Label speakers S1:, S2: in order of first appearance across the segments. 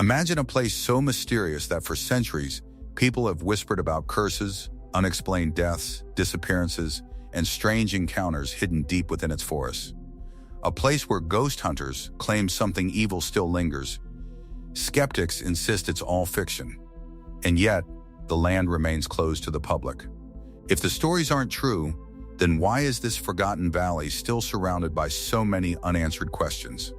S1: Imagine a place so mysterious that for centuries, people have whispered about curses, unexplained deaths, disappearances, and strange encounters hidden deep within its forests. A place where ghost hunters claim something evil still lingers. Skeptics insist it's all fiction. And yet, the land remains closed to the public. If the stories aren't true, then why is this forgotten valley still surrounded by so many unanswered questions?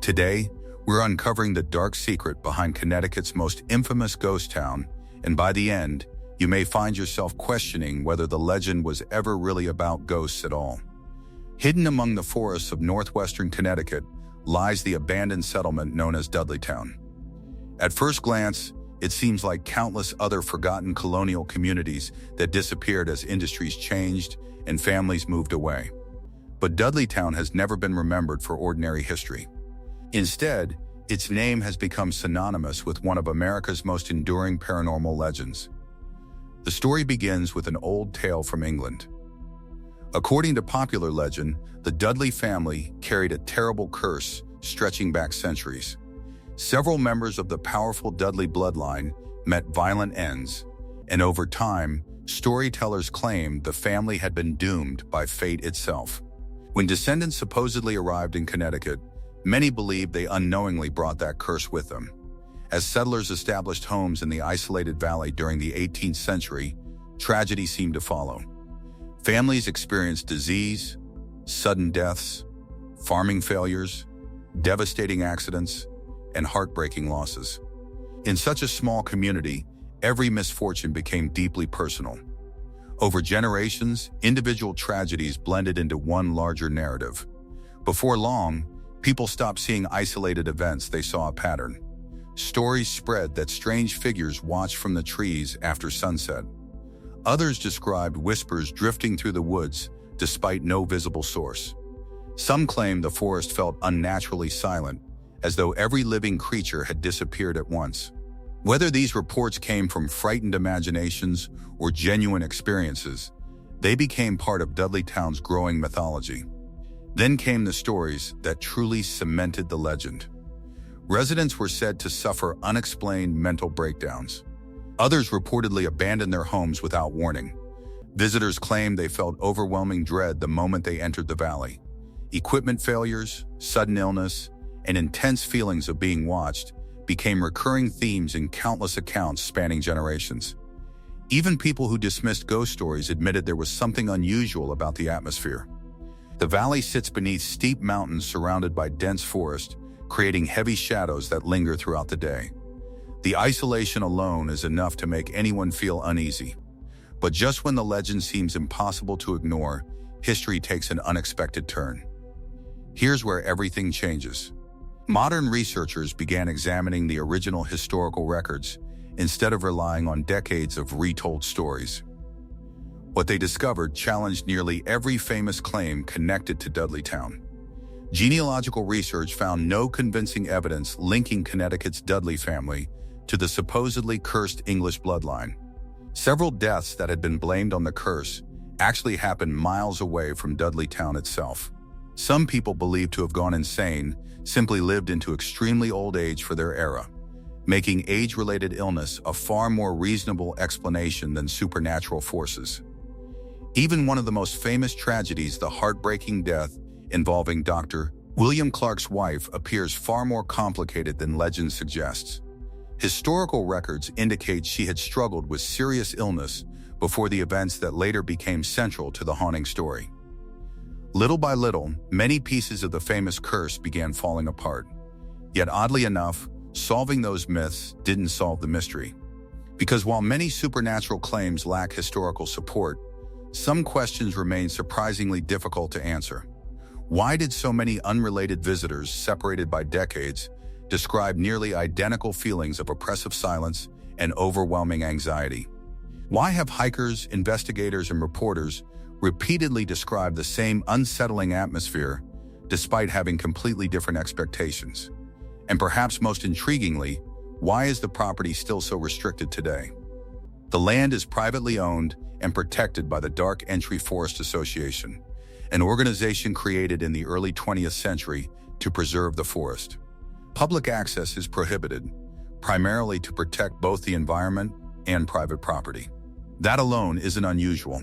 S1: Today, we're uncovering the dark secret behind Connecticut's most infamous ghost town, and by the end, you may find yourself questioning whether the legend was ever really about ghosts at all. Hidden among the forests of northwestern Connecticut lies the abandoned settlement known as Dudleytown. At first glance, it seems like countless other forgotten colonial communities that disappeared as industries changed and families moved away. But Dudleytown has never been remembered for ordinary history. Instead, its name has become synonymous with one of America's most enduring paranormal legends. The story begins with an old tale from England. According to popular legend, the Dudley family carried a terrible curse stretching back centuries. Several members of the powerful Dudley bloodline met violent ends, and over time, storytellers claimed the family had been doomed by fate itself. When descendants supposedly arrived in Connecticut, many believed they unknowingly brought that curse with them. As settlers established homes in the isolated valley during the 18th century, tragedy seemed to follow. Families experienced disease, sudden deaths, farming failures, devastating accidents, and heartbreaking losses. In such a small community, every misfortune became deeply personal. Over generations, individual tragedies blended into one larger narrative. Before long, people stopped seeing isolated events, they saw a pattern. Stories spread that strange figures watched from the trees after sunset. Others described whispers drifting through the woods despite no visible source. Some claimed the forest felt unnaturally silent, as though every living creature had disappeared at once. Whether these reports came from frightened imaginations or genuine experiences, they became part of Dudleytown's growing mythology. Then came the stories that truly cemented the legend. Residents were said to suffer unexplained mental breakdowns. Others reportedly abandoned their homes without warning. Visitors claimed they felt overwhelming dread the moment they entered the valley. Equipment failures, sudden illness, and intense feelings of being watched became recurring themes in countless accounts spanning generations. Even people who dismissed ghost stories admitted there was something unusual about the atmosphere. The valley sits beneath steep mountains surrounded by dense forest, creating heavy shadows that linger throughout the day. The isolation alone is enough to make anyone feel uneasy. But just when the legend seems impossible to ignore, history takes an unexpected turn. Here's where everything changes. Modern researchers began examining the original historical records instead of relying on decades of retold stories. What they discovered challenged nearly every famous claim connected to Dudleytown. Genealogical research found no convincing evidence linking Connecticut's Dudley family to the supposedly cursed English bloodline. Several deaths that had been blamed on the curse actually happened miles away from Dudleytown itself. Some people believed to have gone insane simply lived into extremely old age for their era, making age-related illness a far more reasonable explanation than supernatural forces. Even one of the most famous tragedies, the heartbreaking death involving Dr. William Clark's wife, appears far more complicated than legend suggests. Historical records indicate she had struggled with serious illness before the events that later became central to the haunting story. Little by little, many pieces of the famous curse began falling apart. Yet oddly enough, solving those myths didn't solve the mystery. Because while many supernatural claims lack historical support, some questions remain surprisingly difficult to answer. Why did so many unrelated visitors, separated by decades, describe nearly identical feelings of oppressive silence and overwhelming anxiety? Why have hikers, investigators, and reporters repeatedly described the same unsettling atmosphere despite having completely different expectations? And perhaps most intriguingly, why is the property still so restricted today? The land is privately owned and protected by the Dark Entry Forest Association, an organization created in the early 20th century to preserve the forest. Public access is prohibited, primarily to protect both the environment and private property. That alone isn't unusual.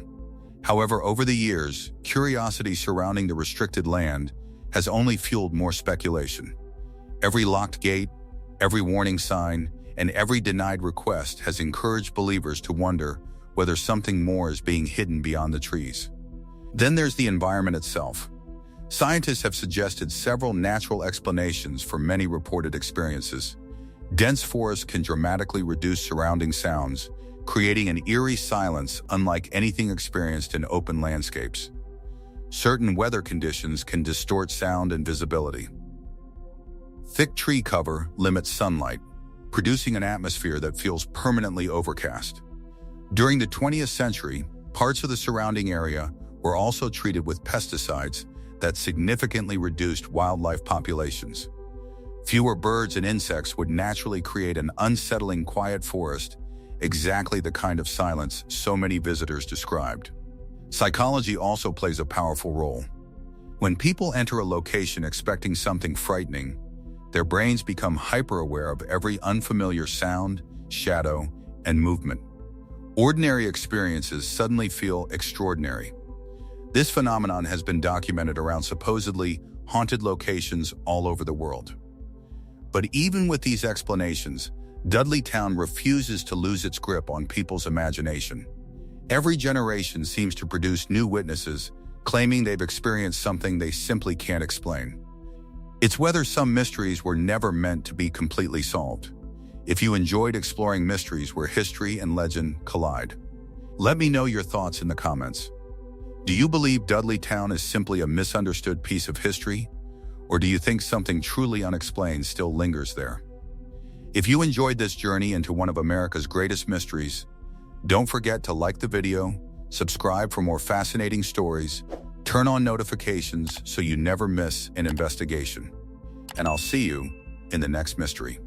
S1: However, over the years, curiosity surrounding the restricted land has only fueled more speculation. Every locked gate, every warning sign, and every denied request has encouraged believers to wonder whether something more is being hidden beyond the trees. Then there's the environment itself. Scientists have suggested several natural explanations for many reported experiences. Dense forests can dramatically reduce surrounding sounds, creating an eerie silence unlike anything experienced in open landscapes. Certain weather conditions can distort sound and visibility. Thick tree cover limits sunlight, producing an atmosphere that feels permanently overcast. During the 20th century, parts of the surrounding area were also treated with pesticides that significantly reduced wildlife populations. Fewer birds and insects would naturally create an unsettling quiet forest, exactly the kind of silence so many visitors described. Psychology also plays a powerful role. When people enter a location expecting something frightening, their brains become hyper-aware of every unfamiliar sound, shadow, and movement. Ordinary experiences suddenly feel extraordinary. This phenomenon has been documented around supposedly haunted locations all over the world. But even with these explanations, Dudleytown refuses to lose its grip on people's imagination. Every generation seems to produce new witnesses, claiming they've experienced something they simply can't explain. It's whether some mysteries were never meant to be completely solved. If you enjoyed exploring mysteries where history and legend collide, let me know your thoughts in the comments. Do you believe Dudleytown is simply a misunderstood piece of history? Or do you think something truly unexplained still lingers there? If you enjoyed this journey into one of America's greatest mysteries, don't forget to like the video, subscribe for more fascinating stories, turn on notifications so you never miss an investigation. And I'll see you in the next mystery.